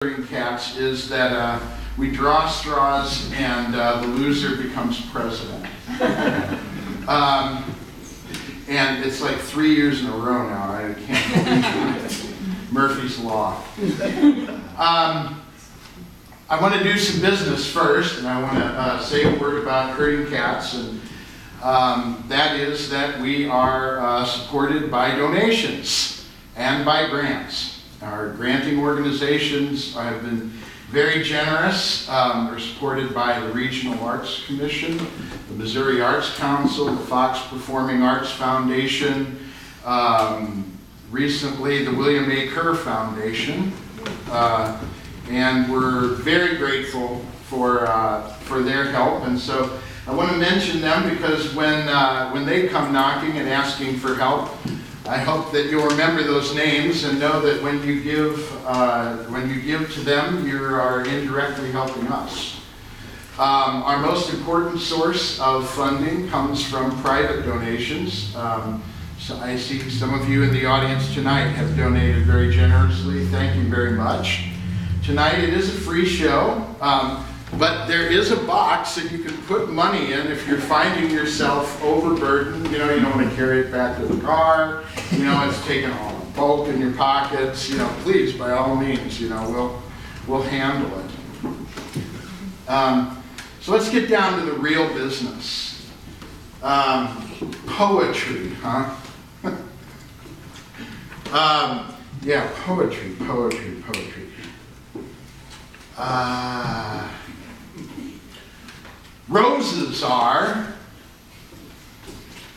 herding cats is that we draw straws and the loser becomes president. And it's like 3 years in a row now. I can't believe it. Murphy's Law. I want to do some business first, and I want to say a word about herding cats, and that is that we are supported by donations and by grants. Our granting organizations have been very generous. They're supported by the Regional Arts Commission, the Missouri Arts Council, the Fox Performing Arts Foundation, recently the William A. Kerr Foundation, and we're very grateful for their help. And so I want to mention them because when they come knocking and asking for help, I hope that you'll remember those names and know that when you give to them, you are indirectly helping us. Our most important source of funding comes from private donations. So I see some of you in the audience tonight have donated very generously. Thank you very much. Tonight it is a free show, but there is a box that you can put money in if you're finding yourself overburdened. You know, you don't want to carry it back to the car. You know, it's taking all the bulk in your pockets. You know, please, by all means, you know, we'll handle it. So let's get down to the real business. Poetry, huh? Yeah, poetry. Roses are,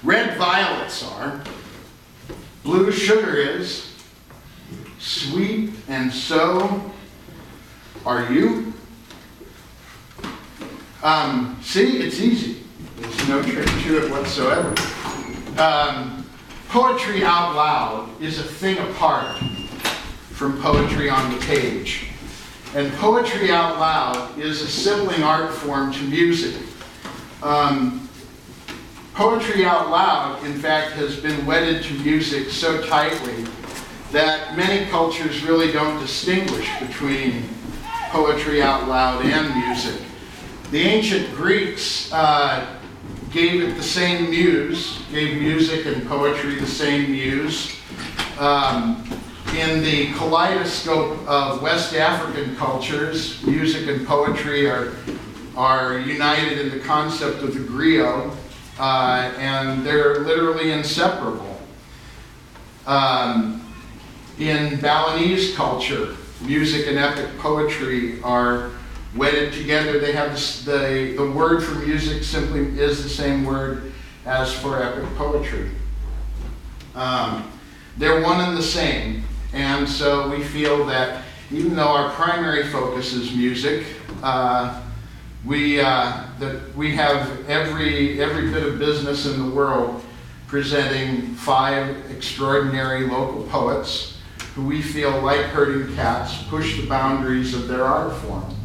red violets are, blue sugar is, sweet and so are you. See, it's easy. There's no trick to it whatsoever. Poetry out loud is a thing apart from poetry on the page. And poetry out loud is a sibling art form to music. Poetry out loud, in fact, has been wedded to music so tightly that many cultures really don't distinguish between poetry out loud and music. The ancient Greeks gave it the same muse, gave music and poetry the same muse. In the kaleidoscope of West African cultures, music and poetry are united in the concept of the griot, and they're literally inseparable. In Balinese culture, music and epic poetry are wedded together. They have the word for music simply is the same word as for epic poetry. They're one and the same. And so we feel that even though our primary focus is music, that we have every bit of business in the world presenting 5 extraordinary local poets who we feel, like herding cats, push the boundaries of their art form.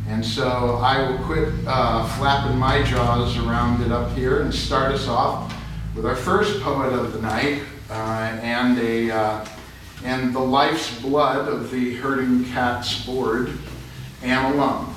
And so I will quit flapping my jaws around it up here and start us off with our first poet of the night, and the life's blood of the herding cats board, an alum.